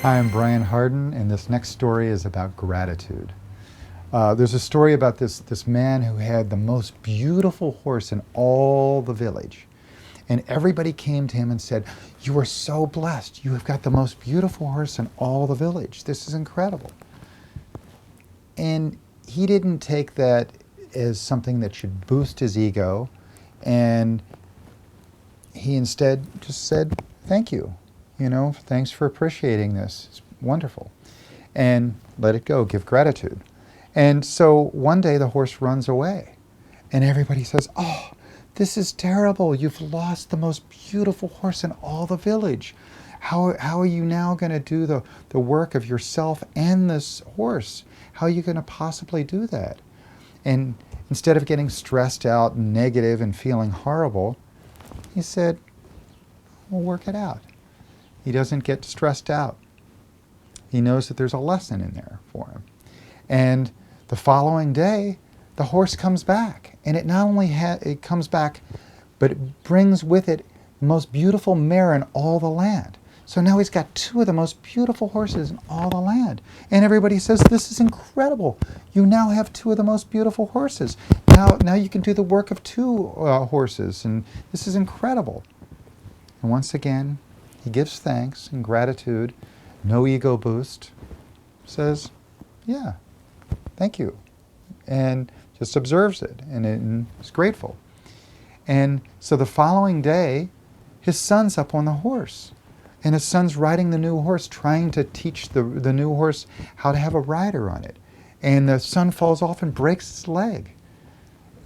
Hi, I'm Brian Hardin, and this next story is about gratitude. There's a story about this man who had the most beautiful horse in all the village. And everybody came to him and said, "You are so blessed. You have got the most beautiful horse in all the village. This is incredible." And he didn't take that as something that should boost his ego, and he instead just said, "Thank you. Thanks for appreciating this. It's wonderful." And let it go, give gratitude. And so one day the horse runs away, and everybody says, "Oh, this is terrible. You've lost the most beautiful horse in all the village. How are you now going to do the work of yourself and this horse? How are you going to possibly do that?" And instead of getting stressed out and negative and feeling horrible, he said, "We'll work it out." He doesn't get stressed out. He knows that there's a lesson in there for him. And the following day, the horse comes back. And it not only it comes back, but it brings with it the most beautiful mare in all the land. So now he's got two of the most beautiful horses in all the land. And everybody says, "This is incredible. You now have two of the most beautiful horses. Now you can do the work of two horses. And this is incredible." And once again, he gives thanks and gratitude, no ego boost, says, "Yeah, thank you," and just observes it and is grateful. And so the following day, his son's up on the horse, and his son's riding the new horse, trying to teach the new horse how to have a rider on it. And the son falls off and breaks his leg.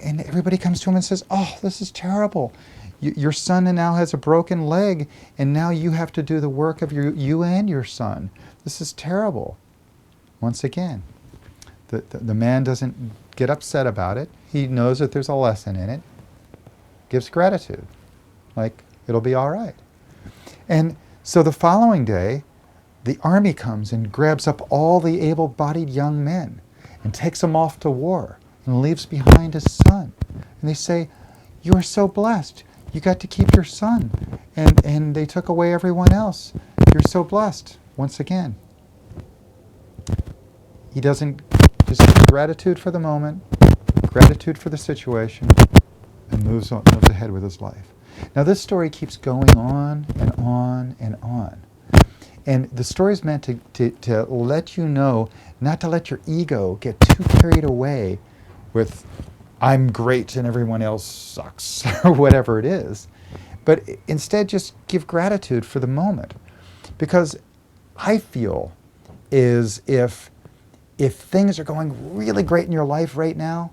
And everybody comes to him and says, "Oh, this is terrible. Your son now has a broken leg, and now you have to do the work of you and your son. This is terrible." Once again, the man doesn't get upset about it. He knows that there's a lesson in it. Gives gratitude, like it'll be all right. And so the following day, the army comes and grabs up all the able-bodied young men and takes them off to war and leaves behind his son. And they say, "You are so blessed. You got to keep your son, and they took away everyone else. You're so blessed." Once again, he doesn't just give gratitude for the moment, gratitude for the situation, and moves ahead with his life. Now this story keeps going on and on and on. And the story is meant to let you know not to let your ego get too carried away with "I'm great and everyone else sucks," or whatever it is. But instead just give gratitude for the moment. Because I feel is if things are going really great in your life right now,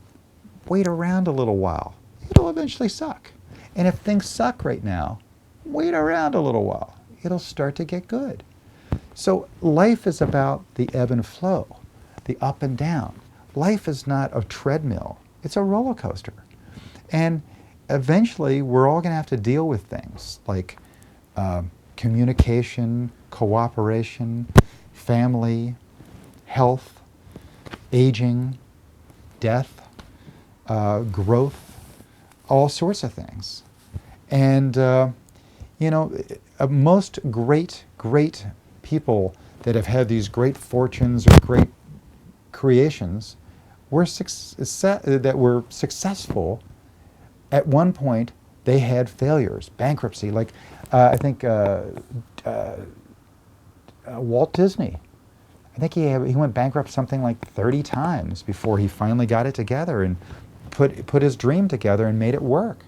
wait around a little while. It'll eventually suck. And if things suck right now, wait around a little while. It'll start to get good. So life is about the ebb and flow, the up and down. Life is not a treadmill. It's a roller coaster. And eventually, we're all going to have to deal with things like communication, cooperation, family, health, aging, death, growth, all sorts of things. And, most great people that have had these great fortunes or great creations that were successful. At one point, they had failures, bankruptcy. Like I think Walt Disney. I think he went bankrupt something like 30 times before he finally got it together and put his dream together and made it work.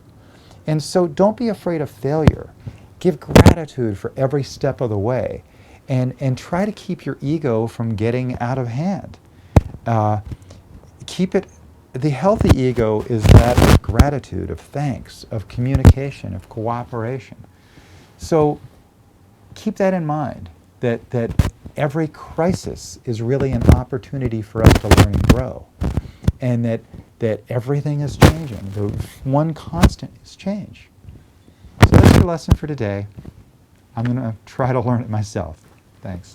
And so don't be afraid of failure. Give gratitude for every step of the way, and try to keep your ego from getting out of hand. Keep it. The healthy ego is that of gratitude, of thanks, of communication, of cooperation. So keep that in mind, that every crisis is really an opportunity for us to learn and grow, and that everything is changing. The one constant is change. So that's your lesson for today. I'm going to try to learn it myself. Thanks.